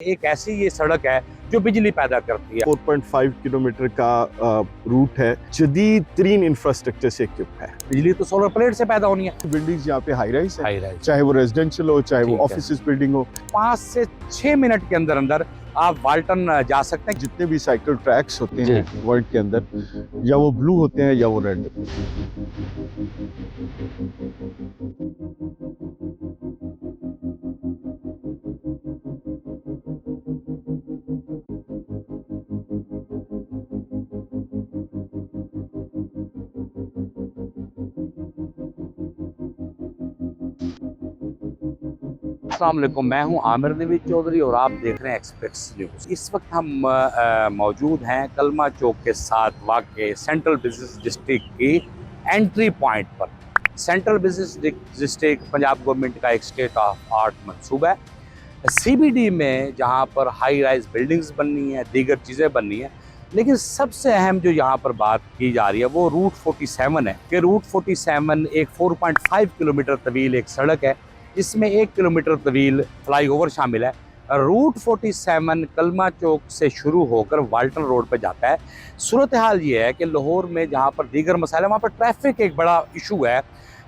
एक ऐसी ये सड़क है जो बिजली पैदा करती है। 4.5 किलोमीटर का रूट है, जदीद तरीन इंफ्रास्ट्रक्चर से इक्विप है। बिजली तो सोलर प्लेट से पैदा होनी है। बिल्डिंग्स यहाँ पे हाई राइज है, हाई राइज, चाहे वो रेजिडेंशियल हो, चाहे वो ठीक है। ऑफिस बिल्डिंग हो। 5 से 6 मिनट के अंदर अंदर आप वाल्टन जा सकते हैं। जितने भी साइकिल ट्रैक्स होते हैं वर्ल्ड के अंदर, या वो ब्लू होते हैं या वो रेड। अस्सलाम वालेकुम, मैं हूं आमिर नवीद चौधरी और आप देख रहे हैं एक्सप्रेस न्यूज़। इस वक्त हम मौजूद हैं कलमा चौक के साथ वाक़ सेंट्रल बिजनेस डिस्ट्रिक्ट की एंट्री पॉइंट पर। Central business district Punjab government का एक स्टेट ऑफ आर्ट मंसूबा है। CBD में जहां पर हाई राइज बिल्डिंग्स बननी है, दीगर चीज़ें बननी है, लेकिन सबसे अहम जो यहाँ पर बात की जा रही है वो रूट 47 है कि रूट 47 एक 4.5 किलोमीटर तवील एक सड़क है, जिसमें 1 किलोमीटर तवील फ्लाईओवर शामिल है। रूट 47 कलमा चौक से शुरू होकर वाल्टन रोड पर जाता है। सूरत हाल ये है कि लाहौर में जहाँ पर दीगर मसाइल है, वहाँ पर ट्रैफिक एक बड़ा इशू है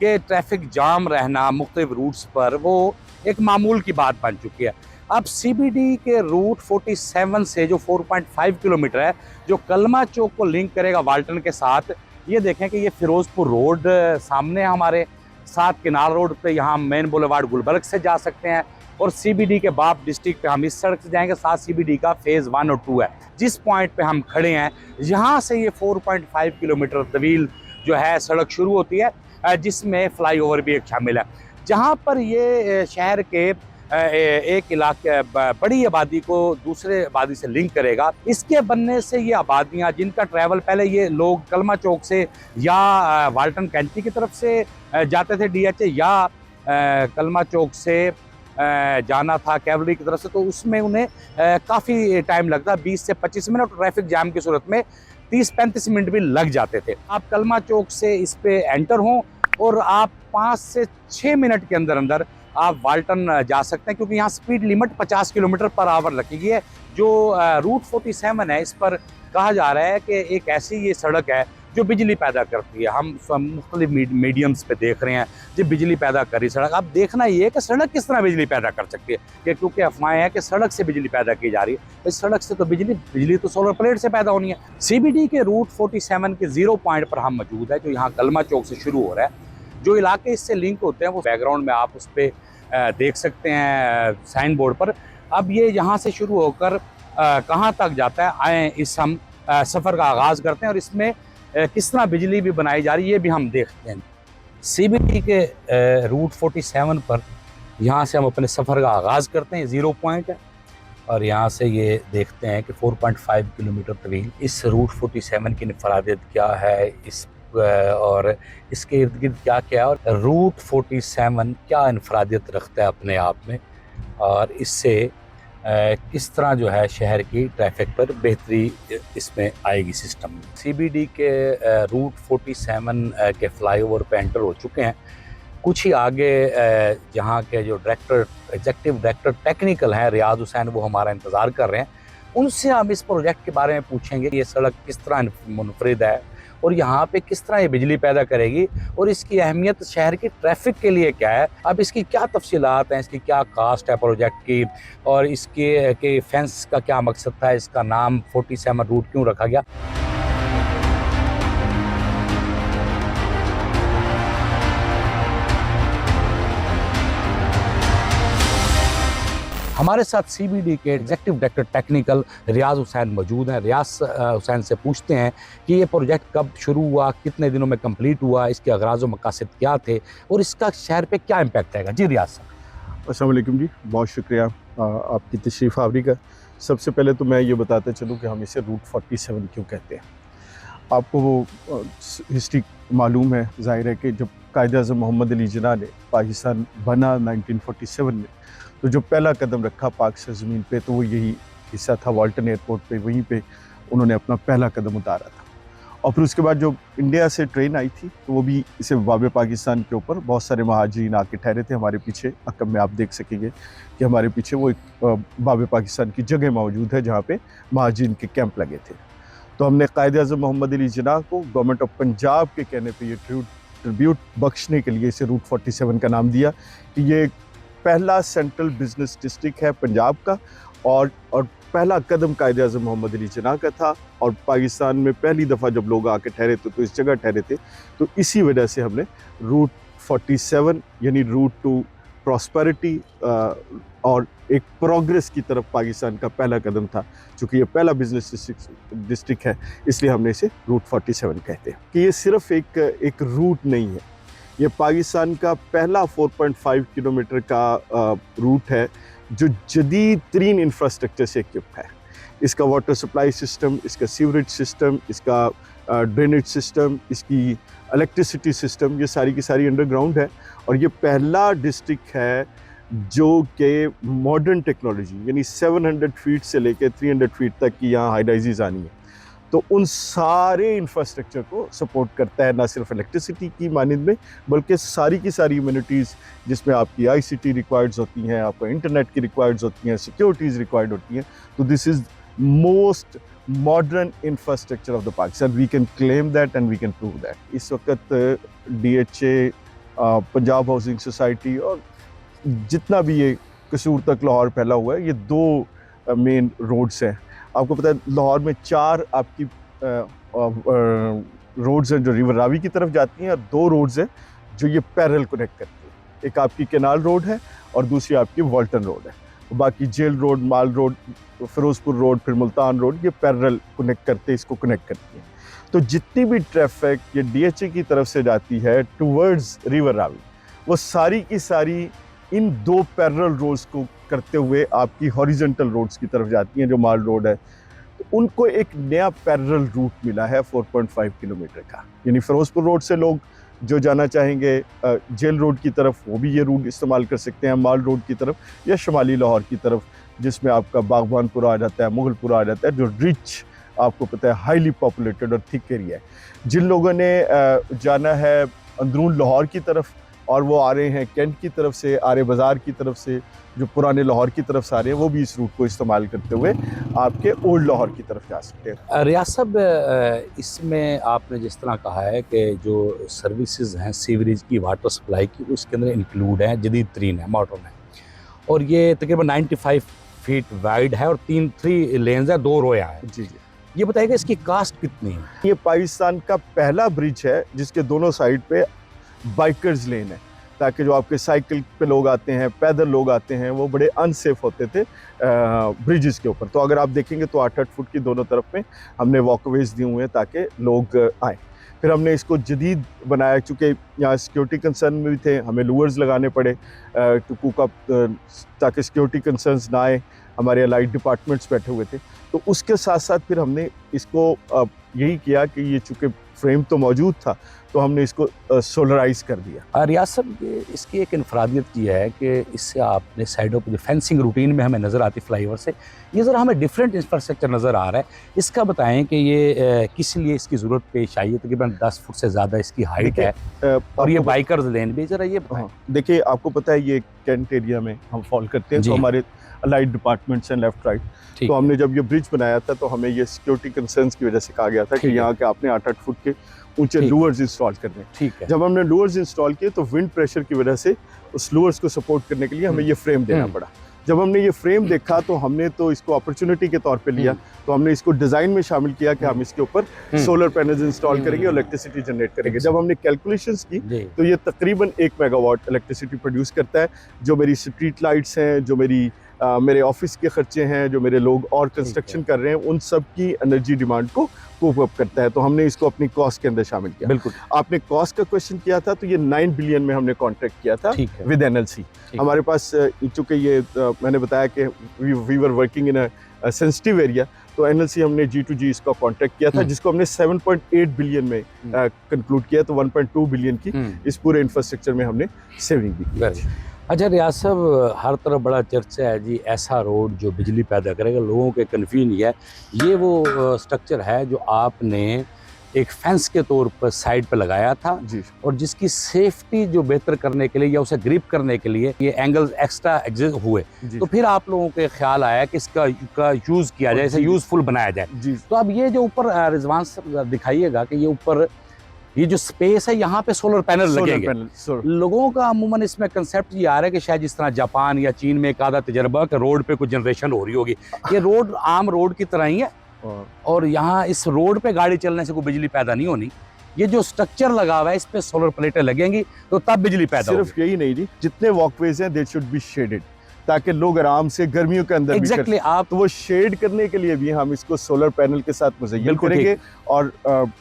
कि ट्रैफिक जाम रहना मुख्तलिफ रूट्स पर वो एक मामूल की बात बन चुकी है। अब CBD के रूट 47 से जो 4.5 किलोमीटर है, जो कलमा चौक को लिंक करेगा वाल्टन के साथ, ये देखें कि ये फिरोजपुर रोड सामने हमारे साथ किनार रोड पे, यहाँ मेन बुलेवार्ड गुलबर्ग से जा सकते हैं और CBD के बाप डिस्ट्रिक्ट पे हम इस सड़क से जाएंगे। साथ CBD का फेज़ 1 और 2 है। जिस पॉइंट पे हम खड़े हैं, यहाँ से ये 4.5 किलोमीटर तवील जो है सड़क शुरू होती है, जिसमें फ्लाईओवर भी एक शामिल है। जहाँ पर ये शहर के एक इलाके बड़ी आबादी को दूसरे आबादी से लिंक करेगा। इसके बनने से ये आबादियाँ जिनका ट्रैवल पहले ये लोग कलमा चौक से या वाल्टन कैंटी की तरफ से जाते थे DHA, या कलमा चौक से जाना था कैवलरी की तरफ से, तो उसमें उन्हें काफ़ी टाइम लगता, 20 से 25 मिनट, ट्रैफिक जाम की सूरत में 30-35 मिनट भी लग जाते थे। आप कलमा चौक से इस पे एंटर हों और आप 5 से 6 मिनट के अंदर अंदर आप वाल्टन जा सकते हैं, क्योंकि यहाँ speed limit 50 kilometre per hour रखी गई है। जो रूट 47 है, इस पर कहा जा रहा है कि एक ऐसी ये सड़क है जो बिजली पैदा करती है। हम मुख्तलिफ मीडियम्स पे देख रहे हैं जो बिजली पैदा करी सड़क। अब देखना ये है कि सड़क किस तरह बिजली पैदा कर सकती है, कि क्योंकि अफवाहें हैं कि सड़क से बिजली पैदा की जा रही है। इस सड़क से तो बिजली तो सोलर प्लेट से पैदा होनी है। CBD के रूट 47 के 0 पॉइंट पर हम मौजूद है, जो यहाँ कलमा चौक से शुरू हो रहा है। जो इलाके इससे लिंक होते हैं वो बैकग्राउंड में आप उस पर देख सकते हैं साइन बोर्ड पर। अब ये यहाँ से शुरू होकर कहाँ तक जाता है, आए इस हम सफ़र का आगाज़ करते हैं और इसमें किस तरह बिजली भी बनाई जा रही है ये भी हम देखते हैं। CBD के रूट 47 पर यहाँ से हम अपने सफ़र का आगाज़ करते हैं। 0 पॉइंट है और यहाँ से ये देखते हैं कि 4.5 किलोमीटर तवील इस रूट 47 की इनफरादियत क्या है, इस और इसके इर्द गिर्द क्या क्या है, और रूट 47 क्या इनफरादियत रखता है अपने आप में, और इससे किस तरह जो है शहर की ट्रैफिक पर बेहतरी इसमें आएगी सिस्टम में। CBD के रूट 47 के फ्लाईओवर पे एंटर हो चुके हैं। कुछ ही आगे जहाँ के जो एग्जीक्यूटिव डायरेक्टर टेक्निकल हैं रियाज हुसैन, वो हमारा इंतज़ार कर रहे हैं। उनसे हम इस प्रोजेक्ट के बारे में पूछेंगे कि ये सड़क किस तरह मुनफरिद है और यहाँ पे किस तरह ये बिजली पैदा करेगी और इसकी अहमियत शहर की ट्रैफिक के लिए क्या है। अब इसकी क्या तफसीलात हैं, इसकी क्या कास्ट है प्रोजेक्ट की, और इसके के फेंस का क्या मकसद था, इसका नाम 47 रूट क्यों रखा गया। हमारे साथ CBD के एग्जीक्यूटिव डायरेक्टर टेक्निकल रियाज हुसैन मौजूद हैं। रियाज हुसैन से पूछते हैं कि ये प्रोजेक्ट कब शुरू हुआ, कितने दिनों में कंप्लीट हुआ, इसके अगराज़ व मकासद क्या थे और इसका शहर पे क्या इम्पैक्ट आएगा। जी रियाज साहब। अस्सलाम वालेकुम जी, बहुत शुक्रिया आपकी तशरीफ़ आवरी का। सबसे पहले तो मैं ये बताते चलूँ कि हम इसे रूट 47 क्यों कहते हैं। आपको वो हिस्ट्री मालूम है, ज़ाहिर है कि जब कायद-ए-आज़म मोहम्मद अली जिन्ना ने पाकिस्तान बना 1947 में, तो जो पहला कदम रखा पाक सरज़मीन पे, तो वो यही हिस्सा था वाल्टन एयरपोर्ट पे। वहीं पे उन्होंने अपना पहला कदम उतारा था और फिर उसके बाद जो इंडिया से ट्रेन आई थी तो वो भी इसे बाबे पाकिस्तान के ऊपर बहुत सारे महाजरीन आके ठहरे थे हमारे पीछे। अकब में आप देख सकेंगे कि हमारे पीछे वो एक बाबे पाकिस्तान की जगह मौजूद है जहाँ पे महाजरीन के कैंप लगे थे। तो हमने कायद-ए-आज़म मोहम्मद अली जिन्नाह को गवर्नमेंट ऑफ पंजाब के कहने पे ये ट्रिब्यूट बख्शने के लिए इसे रूट 47 का नाम दिया कि ये पहला सेंट्रल बिजनेस डिस्ट्रिक्ट है पंजाब का और पहला कदम कायद-ए-आज़म मोहम्मद अली जिन्नाह का था। और पाकिस्तान में पहली दफ़ा जब लोग आके ठहरे थे तो इस जगह ठहरे थे, तो इसी वजह से हमने रूट 47 यानी रूट टू प्रॉस्पेरिटी और एक प्रोग्रेस की तरफ पाकिस्तान का पहला कदम था। चूँकि ये पहला बिजनेस डिस्ट्रिक्ट है इसलिए हमने इसे रूट 47 कहते हैं। कि ये सिर्फ एक रूट नहीं है, ये पाकिस्तान का पहला 4.5 किलोमीटर का रूट है जो जदीद तरीन इंफ्रास्ट्रक्चर से इक्विप्ड है। इसका वाटर सप्लाई सिस्टम, इसका सीवरेज सिस्टम, इसका ड्रेनेज सिस्टम, इसकी इलेक्ट्रिसिटी सिस्टम, ये सारी की सारी अंडरग्राउंड है। और ये पहला डिस्ट्रिक्ट है जो कि मॉडर्न टेक्नोलॉजी यानी 700 फीट से लेकर 300 फीट तक की यहाँ हाई राइजेस आनी है, तो उन सारे इंफ्रास्ट्रक्चर को सपोर्ट करता है, ना सिर्फ इलेक्ट्रिसिटी की मानद में बल्कि सारी की सारी इम्यूनिटीज़ जिसमें आपकी ICT रिक्वायर्ड्स होती हैं, आपको इंटरनेट की रिक्वायर्ड्स होती हैं, सिक्योरिटीज़ रिक्वायर्ड होती हैं। तो this is most modern infrastructure of the Pakistan, we can claim that and we can prove that. इस वक्त DHA, पंजाब हाउसिंग सोसाइटी और जितना भी ये कसूर तक लाहौर फैला हुआ है, ये 2 मेन रोड्स हैं। आपको पता है लाहौर में 4 आपकी रोड्स हैं जो रिवर रावी की तरफ जाती हैं और 2 रोड्स हैं जो ये पैरेलल कनेक्ट करती हैं। एक आपकी कैनाल रोड है और दूसरी आपकी वॉल्टन रोड है। बाकी जेल रोड, माल रोड, फिरोजपुर रोड, फिर मुल्तान रोड, ये पैरेलल कनेक्ट करते इसको कनेक्ट करती हैं। तो जितनी भी ट्रैफिक ये DHA की तरफ से जाती है टूवर्ड्स रिवर रावी, वो सारी की सारी इन 2 पैरेलल रोड्स को करते हुए आपकी हॉरिजॉन्टल रोड्स की तरफ जाती हैं जो माल रोड है। तो उनको एक नया पैरेलल रूट मिला है 4.5 किलोमीटर का, यानी फिरोजपुर रोड से लोग जो जाना चाहेंगे जेल रोड की तरफ वो भी ये रूट इस्तेमाल कर सकते हैं, माल रोड की तरफ या शुमाली लाहौर की तरफ जिसमें आपका बागबानपुरा आ जाता है, मुगलपुरा आ जाता है, जो रिच आपको पता है हाईली पॉपुलेटेड और थिक एरिया है। जिन लोगों ने जाना है अंदरून लाहौर की तरफ और वो आ रहे हैं कैंट की तरफ से, आरे बाज़ार की तरफ से, जो पुराने लाहौर की तरफ से आ रहे हैं, वो भी इस रूट को इस्तेमाल करते हुए आपके ओल्ड लाहौर की तरफ जा सकते हैं। रियाज साहब, इसमें आपने जिस तरह कहा है कि जो सर्विसेज हैं सीवरेज की, वाटर सप्लाई की, उसके अंदर इंक्लूड है, जदीद तरीन है, मॉडर्न है, और ये तकरीबन 95 फीट वाइड है और 3 लेन्स है, 2 रोया है। जी जी। ये बताइएगा इसकी कास्ट कितनी है? ये पाकिस्तान का पहला ब्रिज है जिसके दोनों साइड पे बाइकर्स लेन है, ताकि जो आपके साइकिल पे लोग आते हैं, पैदल लोग आते हैं, वो बड़े अनसेफ होते थे ब्रिजेस के ऊपर। तो अगर आप देखेंगे तो 8-8 फुट की दोनों तरफ में हमने वॉकवेज दिए हुए हैं ताकि लोग आए। फिर हमने इसको जदीद बनाया, चूँकि यहाँ सिक्योरिटी कंसर्न भी थे, हमें लूअर्स लगाने पड़े टू कुक अप ताकि सिक्योरिटी कंसर्न्स ना आए। हमारे अलाइड डिपार्टमेंट्स बैठे हुए थे, तो उसके साथ साथ फिर हमने इसको यही किया कि ये चूँकि फ्रेम तो मौजूद था तो हमने इसको सोलराइज कर दिया। रियाज साहब, इसकी एक इनफरादियत ये है कि इससे आपने साइडों पर जो फेंसिंग रूटीन में हमें नज़र आती फ्लाईओवर से, ये ज़रा हमें डिफरेंट इंफ्रास्ट्रक्चर नज़र आ रहा है। इसका बताएं कि ये किस लिए इसकी ज़रूरत पेश आई है? तकरीबन 10 फुट से ज़्यादा इसकी हाइट है और ये बाइकर्स लेन भी, ज़रा ये बताएं। देखिए, आपको पता है ये कैंट एरिया में हम फॉल करते हैं, तो हमारे अलाइड डिपार्टमेंट्स हैं लेफ्ट राइट। तो हमने जब ये ब्रिज बनाया था तो हमें ये सिक्योरिटी कंसर्न्स की वजह से कहा गया था कि यहाँ के आपने 8-8 फुट के ऊंचे लूअर्स इंस्टॉल करने। ठीक है। जब हमने लूअर्स इंस्टॉल किए तो विंड प्रेशर की वजह से उस लूअर्स को सपोर्ट करने के लिए हमें ये फ्रेम देना पड़ा। जब हमने ये फ्रेम देखा तो हमने तो इसको अपॉर्चुनिटी के तौर पे लिया, तो हमने इसको डिज़ाइन में शामिल किया कि हम इसके ऊपर सोलर पैनल्स इंस्टॉल करेंगे और इलेक्ट्रिसिटी जनरेट करेंगे। जब हमने कैलकुलेशंस की तो ये तकरीबन 1 मेगावाट इलेक्ट्रिसिटी प्रोड्यूस करता है, जो मेरी स्ट्रीट लाइट्स हैं, जो मेरे ऑफिस के खर्चे हैं, जो मेरे लोग और कंस्ट्रक्शन कर रहे हैं, उन सब की एनर्जी डिमांड को कोप अप करता है। तो हमने इसको अपनी कॉस्ट के अंदर शामिल किया। बिल्कुल। आपने कॉस्ट का क्वेश्चन किया था, तो ये 9 बिलियन में हमने कॉन्ट्रैक्ट किया था विद NLC। हमारे पास चूँकि ये मैंने बताया कि we were working in a sensitive area, तो NLC हमने G2G इसका कॉन्ट्रैक्ट किया था, जिसको हमने 7.8 बिलियन में कंक्लूड किया। तो 1.2 बिलियन की इस पूरे इंफ्रास्ट्रक्चर में हमने सेविंग भी की। अच्छा रियाज साहब, हर तरफ बड़ा चर्चा है जी, ऐसा रोड जो बिजली पैदा करेगा। लोगों के कन्फ्यूजन ये है, ये वो स्ट्रक्चर है जो आपने एक फेंस के तौर पर साइड पर लगाया था, जी और जिसकी सेफ्टी जो बेहतर करने के लिए या उसे ग्रिप करने के लिए ये एंगल्स एक्स्ट्रा एग्जिस्ट हुए। जी तो फिर आप लोगों के ख्याल आया कि इसका यूज़ किया जाए, इसे जी, यूज़फुल बनाया जाए। जी तो अब ये जो ऊपर रिजवान साहब दिखाइएगा कि ये ऊपर ये जो स्पेस है यहाँ पे सोलर पैनल लगेंगे। लोगों का अमूमन इसमें कंसेप्ट ये आ रहा है कि शायद जिस तरह जापान या चीन में एक आधा तजर्बा कि रोड पे कुछ जनरेशन हो रही होगी, ये रोड आम रोड की तरह ही है, और यहाँ इस रोड पे गाड़ी चलने से कोई बिजली पैदा नहीं होनी। ये जो स्ट्रक्चर लगा हुआ है इस पे सोलर प्लेटें लगेंगी तो तब बिजली पैदा होगी। सिर्फ यही नहीं जी, जितने वॉकवेज हैं दे शुड बी शेडेड, ताकि लोग आराम से गर्मियों के अंदर एग्जैक्टली आप तो वो शेड करने के लिए भी हम इसको सोलर पैनल के साथ मुज़य्यन बिल्कुल करेंगे। और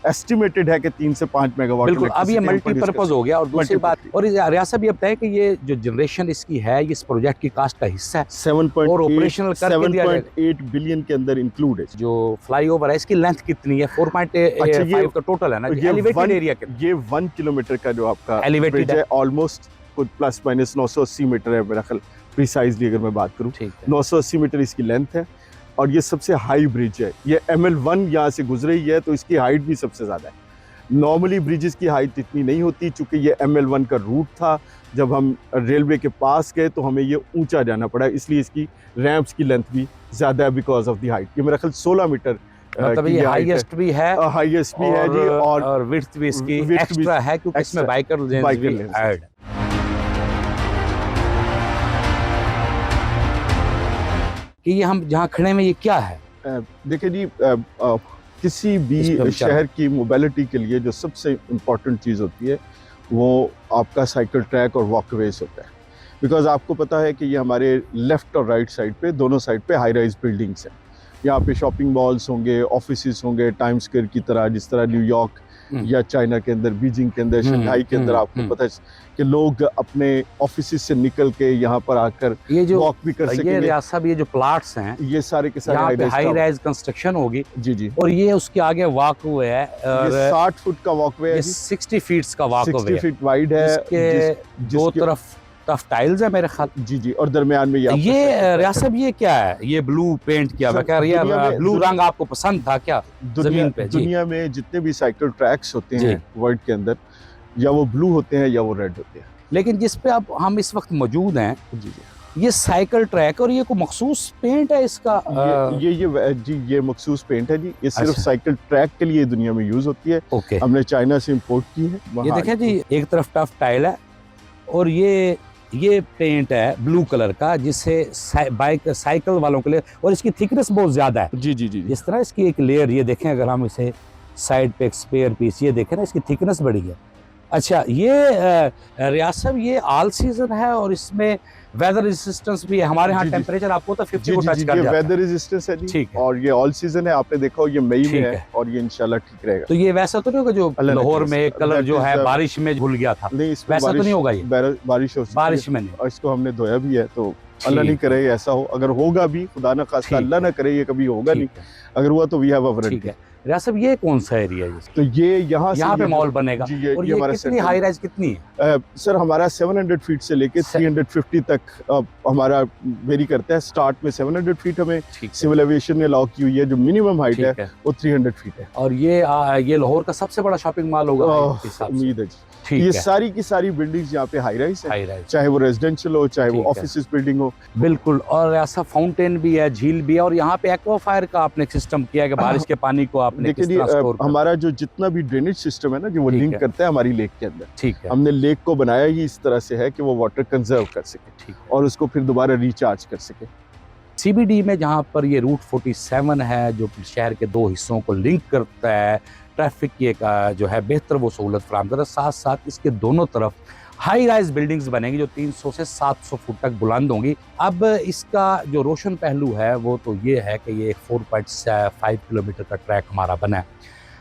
एस्टिमेटेड है कि 3 से 5 मेगावाट बिल्कुल। अब ये मल्टीपर्पज हो गया। और दूसरी बात, और रियासत भी अब बताएं कि ये जो जनरेशन इसकी है ये इस प्रोजेक्ट की कास्ट का हिस्सा है 7.8 और ऑपरेशनल करके दिया जाएगा। 7.8 बिलियन के अंदर इंक्लूड है। जो फ्लाईओवर है इसकी लेंथ कितनी है? 4.5 का टोटल है ना? एलिवेटेड एरिया कितना? ये 1 किलोमीटर का जो आपका Elevated ब्रिज है, ऑलमोस्ट कुछ प्लस माइनस 980 मीटर है मेरा ख्याल, प्रिसाइजली अगर मैं बात करूं। ठीक है। 980 मीटर इसकी लेंथ है, और ये सबसे हाई ब्रिज है। ये ML1 यहाँ से गुजर रही है तो इसकी हाइट भी सबसे ज़्यादा है। नॉर्मली ब्रिजेस की हाइट इतनी नहीं होती, चूँकि ये ML1 का रूट था। जब हम रेलवे के पास गए तो हमें ये ऊंचा जाना पड़ा, इसलिए इसकी रैंप्स की लेंथ भी ज़्यादा है बिकॉज ऑफ द हाइट। ये मेरा ख्याल 16 मीटर मतलब ये हाईएस्ट भी है, हाईएस्ट भी है जी, और विड्थ भी इसकी एक्स्ट्रा है क्योंकि इसमें बाइकर लेन्स भी ऐड है। कि ये हम जहाँ खड़े में ये क्या है? देखिए जी, किसी भी शहर की मोबिलिटी के लिए जो सबसे इम्पोर्टेंट चीज़ होती है वो आपका साइकिल ट्रैक और वॉकवेज होता है। बिकॉज आपको पता है कि ये हमारे लेफ़्ट और राइट साइड पे, दोनों साइड पे हाई राइज बिल्डिंग्स हैं। यहाँ पे शॉपिंग मॉल्स होंगे, ऑफिसेज होंगे, टाइम स्क्वायर की तरह, जिस तरह न्यूयॉर्क या चाइना के अंदर, बीजिंग के अंदर, शंघाई के अंदर आपको पता है कि लोग अपने ऑफिस से निकल के यहाँ पर आकर ये जो वॉक भी कर सकेंगे। ये रियासत ये जो प्लाट्स हैं ये सारे के सारे हाई राइज कंस्ट्रक्शन होगी। जी जी। और ये उसके आगे वॉक वे है, और 60 फुट का वॉक वे है, 60 फीट का वॉक वे 60 फीट वाइड है, जिसके दो तरफ टफ टाइल्स है मेरे ख्याल। जी जी, और दरमियान में ये रियासत ये क्या है? ये ब्लू पेंट किया हुआ, क्या ये ब्लू रंग आपको पसंद था क्या? जमीन पे दुनिया में जितने भी साइकिल ट्रैक्स होते हैं वर्ल्ड के अंदर, या वो ब्लू होते हैं या वो रेड होते हैं, लेकिन जिस पे अब हम इस वक्त मौजूद हैं जी जी, ये साइकिल ट्रैक, और ये कोई मखसूस पेंट है इसका? ये मखसूस पेंट है जी। ये सिर्फ अच्छा। साइकिल ट्रैक के लिए दुनिया में यूज होती है। ओके। हमने चाइना से इंपोर्ट की है। ये देखें जी, एक तरफ टफ टाइल है और ये पेंट है ब्लू कलर का, जिससे साइकिल वालों के लिए, और इसकी थिकनेस बहुत ज्यादा है। जी जी जी। जिस तरह इसकी एक लेयर, ये देखें अगर हम इसे साइड पे एक स्पेयर पीस, ये देखें ना इसकी थिकनेस बड़ी है। अच्छा, ये रियासत ये ऑल सीजन है और इसमें वेदर रेजिस्टेंस भी है। हमारे यहाँ टेम्परेचर आपको तो 50 को टच कर जाता है। वेदर रेजिस्टेंस है जी। ठीक है। और ये ऑल सीजन है, आपने देखा हो ये मई में है और ये इंशाल्लाह ठीक रहेगा। तो ये वैसा तो नहीं होगा जो लाहौर में एक कलर जो है बारिश में भूल गया था? नहीं, वैसा तो नहीं होगा ये? बारिश में नहीं। और इसको हमने धोया भी है, तो अल्लाह नहीं करे ऐसा हो। अगर होगा भी, खुदा ना खास्ता, अल्लाह ना करे ये कभी होगा नहीं, अगर हुआ तो वी हैव अ वारंटी। रियासत ये कौन सा एरिया है? तो ये यहाँ पे मॉल बनेगा। और ये कितनी हाई राइज कितनी है? सर हमारा 700 फीट से लेके 350 तक हमारा वेरी करता है। स्टार्ट में 700 फीट हमें सिविल एविएशन ने अलाउ की हुई है, जो मिनिमम हाइट है वो 300 फीट है। और ये लाहौर का सबसे बड़ा शॉपिंग मॉल होगा उम्मीद है जी। ये सारी की सारी बिल्डिंग्स यहाँ पे हाई राइज है, चाहे वो रेजिडेंशियल हो, चाहे वो ऑफिस बिल्डिंग हो। बिल्कुल। और ऐसा फाउंटेन भी है, झील भी है, और यहाँ पे एक्वाफायर का आपने सिस्टम किया है कि बारिश के पानी को आपने किस तरह स्टोर करना। हमारा जो जितना भी ड्रेनेज सिस्टम है ना, जो वो लिंक करता है हमारी लेक के अंदर। ठीक है। हमने लेक को बनाया ही इस तरह से है कि वो वाटर कंजर्व कर सके और उसको फिर दोबारा रिचार्ज कर सके। CBD में जहाँ पर ये रूट 47 है, जो शहर के दो हिस्सों को लिंक करता है, ट्रैफिक की एक जो है बेहतर वो सहूलत फराहम करता है, साथ साथ इसके दोनों तरफ हाई राइज बिल्डिंग्स बनेंगी जो 300 से 700 फुट तक बुलंद होंगी। अब इसका जो रोशन पहलू है वो तो ये है कि ये 4.5 किलोमीटर का ट्रैक हमारा बना है,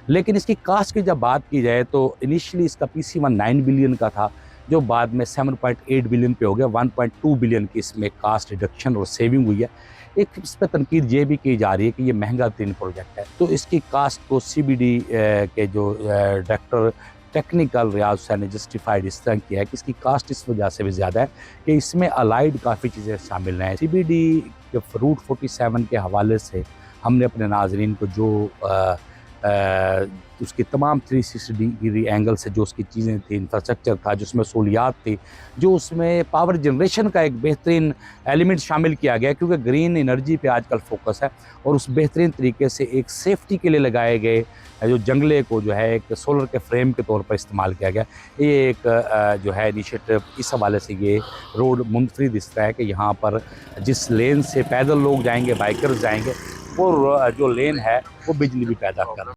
लेकिन इसकी कास्ट की जब बात की जाए तो इनिशियली इसका PC1 9 बिलियन का था, जो बाद में 7.8 बिलियन पे हो गया। 1.2 बिलियन की इसमें कास्ट रिडक्शन और सेविंग हुई है। एक इस पर तनकीद ये भी की जा रही है कि ये महंगा तीन प्रोजेक्ट है, तो इसकी कास्ट को CBD के जो डायरेक्टर टेक्निकल रियाज हुसैन ने जस्टिफाइड इस तरह किया है कि इसकी कास्ट इस वजह से भी ज़्यादा है कि इसमें अलाइड काफ़ी चीज़ें शामिल हैं। CBD के रूट 47 के हवाले से हमने अपने नाजरीन को जो उसकी तमाम 360 डिग्री एंगल से जो उसकी चीज़ें थी, इंफ्रास्ट्रक्चर था, जो उसमें सहूलियात थी, जो उसमें पावर जनरेशन का एक बेहतरीन एलिमेंट शामिल किया गया, क्योंकि ग्रीन एनर्जी पे आजकल फोकस है। और उस बेहतरीन तरीके से एक सेफ्टी के लिए लगाए गए जो जंगले को जो है एक सोलर के फ्रेम के तौर पर इस्तेमाल किया गया। ये एक जो है इनिशिएटिव, इस हवाले से ये रोड मुनफरिद इस तरह है कि यहाँ पर जिस लेन से पैदल लोग जाएंगे, बाइकर्स जाएंगे, वो जो लेन है वो बिजली भी पैदा कर